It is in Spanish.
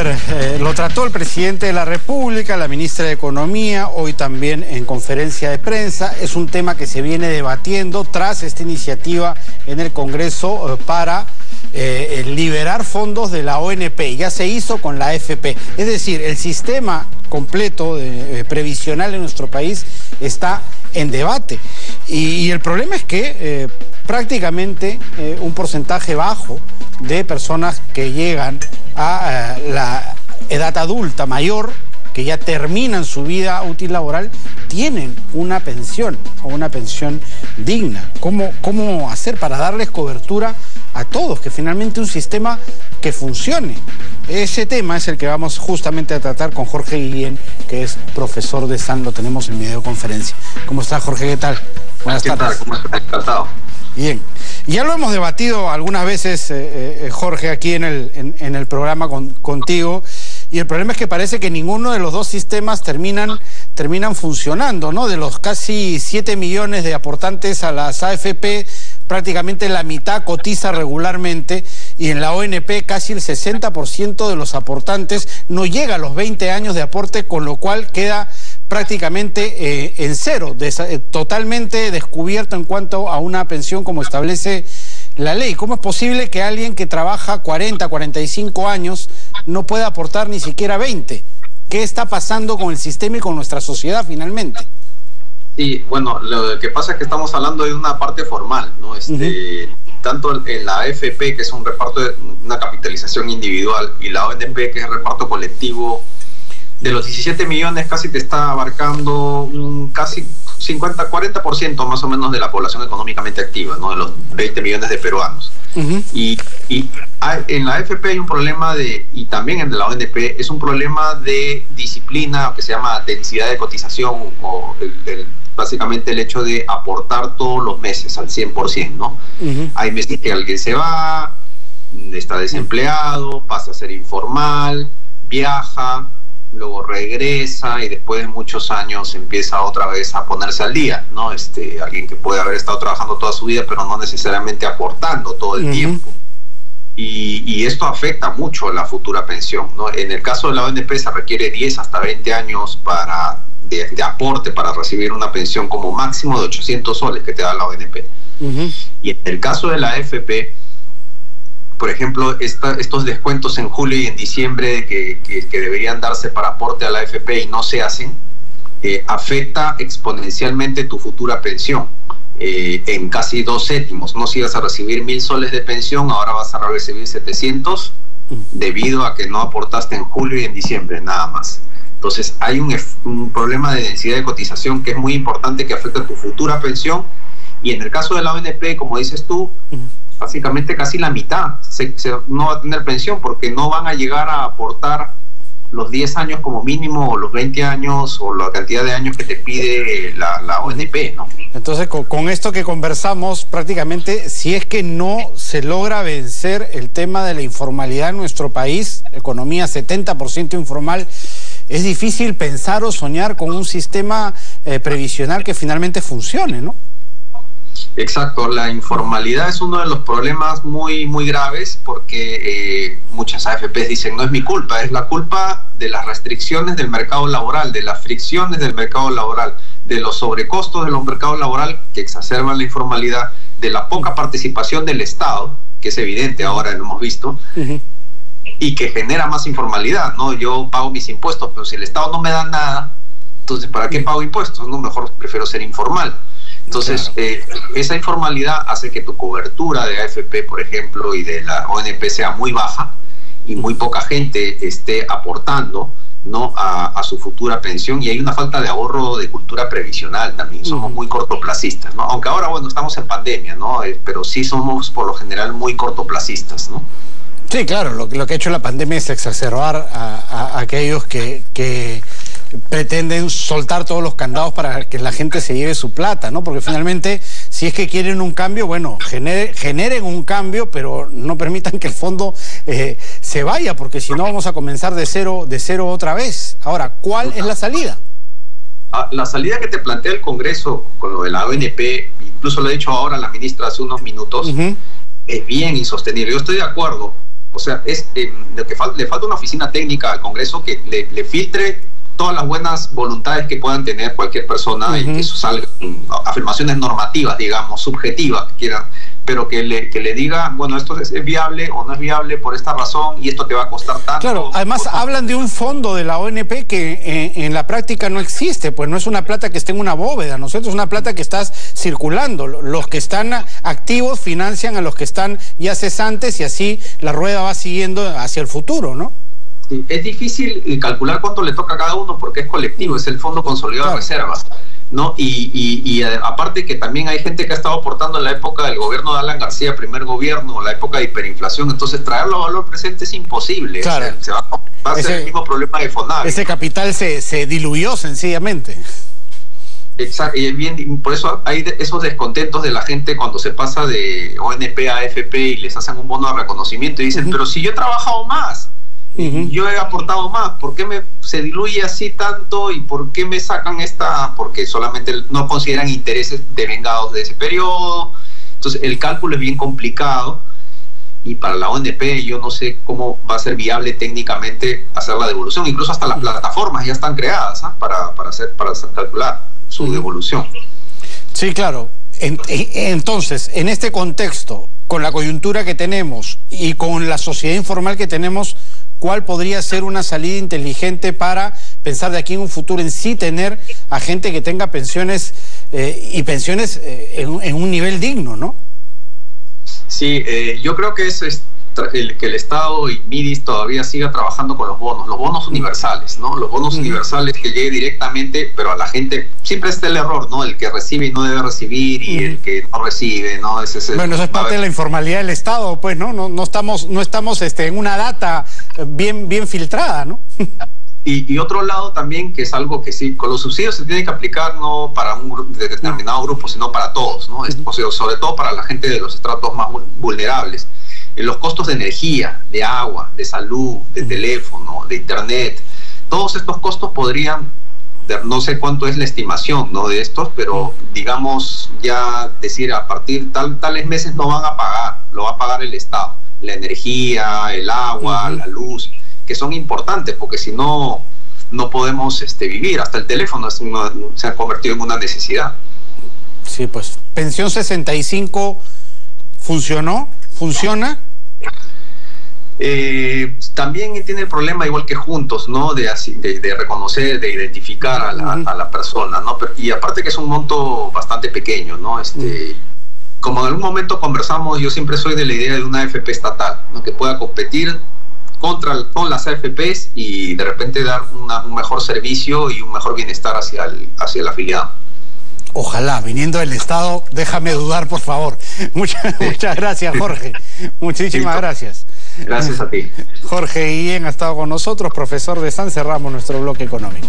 ver, lo trató el presidente de la República, la ministra de Economía, hoy también en conferencia de prensa. Es un tema que se viene debatiendo tras esta iniciativa en el Congreso para liberar fondos de la ONP. Ya se hizo con la AFP. Es decir, el sistema completo previsional en nuestro país está en debate. Y el problema es que prácticamente un porcentaje bajo de personas que llegan a la edad adulta mayor, que ya terminan su vida útil laboral, tienen una pensión o una pensión digna. ¿Cómo hacer para darles cobertura a todos? Que finalmente un sistema que funcione. Ese tema es el que vamos justamente a tratar con Jorge Guillén, que es profesor de SAN, lo tenemos en videoconferencia. ¿Cómo está, Jorge? ¿Qué tal? Buenas tardes. ¿Qué tal? ¿Cómo estás? Encantado. Bien. Ya lo hemos debatido algunas veces, Jorge, aquí en el programa contigo, y el problema es que parece que ninguno de los dos sistemas terminan funcionando, ¿no? De los casi 7 millones de aportantes a las AFP, prácticamente la mitad cotiza regularmente, y en la ONP casi el 60% de los aportantes no llega a los 20 años de aporte, con lo cual queda prácticamente en cero, totalmente descubierto en cuanto a una pensión como establece la ley. ¿Cómo es posible que alguien que trabaja 40, 45 años no pueda aportar ni siquiera 20? ¿Qué está pasando con el sistema y con nuestra sociedad finalmente? Sí, bueno, lo que pasa es que estamos hablando de una parte formal, ¿no? Tanto en la AFP, que es un reparto de una capitalización individual, y la ONP, que es el reparto colectivo, de los 17 millones casi te está abarcando un casi 40% más o menos de la población económicamente activa, ¿no? De los 20 millones de peruanos. Y en la AFP hay un problema y también en la ONP es un problema de disciplina, que se llama densidad de cotización, o básicamente el hecho de aportar todos los meses al 100%, ¿no? Hay meses que alguien se va, está desempleado, pasa a ser informal, viaja, luego regresa y después de muchos años empieza otra vez a ponerse al día, ¿no? Alguien que puede haber estado trabajando toda su vida, pero no necesariamente aportando todo el tiempo. Y esto afecta mucho la futura pensión, ¿no? En el caso de la ONP se requiere 10 hasta 20 años de aporte para recibir una pensión como máximo de 800 soles que te da la ONP. Y en el caso de la AFP, por ejemplo, estos descuentos en julio y en diciembre que deberían darse para aporte a la AFP y no se hacen, afecta exponencialmente tu futura pensión en casi 2/7. No, si ibas a recibir 1.000 soles de pensión, ahora vas a recibir 700 debido a que no aportaste en julio y en diciembre, nada más. Entonces hay un problema de densidad de cotización que es muy importante, que afecta tu futura pensión. Y en el caso de la ONP, como dices tú, básicamente casi la mitad no va a tener pensión, porque no van a llegar a aportar los 10 años como mínimo, o los 20 años, o la cantidad de años que te pide la ONP, ¿no? Entonces, con esto que conversamos, prácticamente, si es que no se logra vencer el tema de la informalidad en nuestro país, economía 70% informal, es difícil pensar o soñar con un sistema previsional que finalmente funcione, ¿no? Exacto, la informalidad es uno de los problemas muy graves, porque muchas AFPs dicen no es mi culpa, es la culpa de las restricciones del mercado laboral, de las fricciones del mercado laboral, de los sobrecostos del mercado laboral que exacerban la informalidad, de la poca participación del Estado, que es evidente, ahora lo hemos visto, y que genera más informalidad, ¿no? Yo pago mis impuestos, pero si el Estado no me da nada, entonces ¿para qué pago impuestos? No, mejor prefiero ser informal. Entonces, esa informalidad hace que tu cobertura de AFP, por ejemplo, y de la ONP sea muy baja, y muy poca gente esté aportando, ¿no?, a su futura pensión, y hay una falta de ahorro de cultura previsional también. Somos muy cortoplacistas, ¿no? Aunque ahora, bueno, estamos en pandemia, ¿no? Pero sí somos por lo general muy cortoplacistas, ¿no? Sí, claro, lo que ha hecho la pandemia es exacerbar a aquellos que pretenden soltar todos los candados para que la gente se lleve su plata, ¿no? Porque finalmente, si es que quieren un cambio, bueno, generen un cambio, pero no permitan que el fondo se vaya, porque si no vamos a comenzar de cero otra vez. Ahora, ¿cuál es la salida? La salida que te plantea el Congreso con lo de la ONP, incluso lo ha dicho ahora la ministra hace unos minutos, es bien insostenible. Yo estoy de acuerdo O sea, le falta una oficina técnica al Congreso que le filtre todas las buenas voluntades que puedan tener cualquier persona y que eso salga afirmaciones normativas, digamos, subjetivas que quieran, pero que le diga, bueno, esto es viable o no es viable por esta razón y esto te va a costar tanto. Claro, además hablan de un fondo de la ONP que en la práctica no existe, pues no es una plata que esté en una bóveda, ¿no es cierto? Es una plata que está circulando. Los que están activos financian a los que están ya cesantes y así la rueda va siguiendo hacia el futuro, ¿no? Sí, es difícil calcular cuánto le toca a cada uno porque es colectivo, es el Fondo Consolidado de Reservas, ¿no? Y aparte que también hay gente que ha estado aportando en la época del gobierno de Alan García, primer gobierno, la época de hiperinflación, entonces traerlo a valor presente es imposible. Claro. O sea, va a ser el mismo problema de FONAVI. Ese capital se diluyó sencillamente. Exacto, y bien, por eso hay esos descontentos de la gente cuando se pasa de ONP a AFP y les hacen un bono de reconocimiento y dicen, pero si yo he trabajado más, yo he aportado más, ¿por qué se diluye así tanto y por qué me sacan esta? Porque solamente no consideran intereses devengados de ese periodo. Entonces el cálculo es bien complicado y para la ONP yo no sé cómo va a ser viable técnicamente hacer la devolución. Incluso hasta las plataformas ya están creadas para calcular su devolución. Sí, claro. Entonces, en este contexto, con la coyuntura que tenemos y con la sociedad informal que tenemos, ¿cuál podría ser una salida inteligente para pensar de aquí en un futuro en sí tener a gente que tenga pensiones y pensiones en un nivel digno, ¿no? Sí, yo creo que que el Estado y MIDIS todavía siga trabajando con los bonos universales, ¿no? Los bonos universales que llegue directamente, pero a la gente, siempre está el error, ¿no? El que recibe y no debe recibir y el que no recibe, ¿no? Bueno, eso es parte de la informalidad del Estado, pues, ¿no? No estamos en una data bien filtrada, ¿no? Y otro lado también, que es algo que sí, con los subsidios se tiene que aplicar no para un determinado grupo, sino para todos, ¿no? O sea, sobre todo para la gente de los estratos más vulnerables. Los costos de energía, de agua, de salud, de teléfono, de internet, todos estos costos podrían, no sé cuánto es la estimación, ¿no?, de estos, pero digamos ya decir a partir tales meses no van a pagar, lo va a pagar el Estado. La energía, el agua, la luz, que son importantes porque si no, no podemos vivir. Hasta el teléfono se ha convertido en una necesidad. Sí, pues, pensión 65 ¿funciona? También tiene el problema igual que Juntos, ¿no? De reconocer, de identificar a la persona, ¿no? Y aparte que es un monto bastante pequeño, ¿no? Como en algún momento conversamos, yo siempre soy de la idea de una AFP estatal, ¿no? Que pueda competir con las AFPs y de repente dar un mejor servicio y un mejor bienestar hacia el afiliado. Ojalá, viniendo del Estado, déjame dudar, por favor. Muchas gracias, Jorge. Muchísimas gracias. Gracias a ti. Jorge Guillén ha estado con nosotros, profesor de SAN. Cerramos nuestro bloque económico.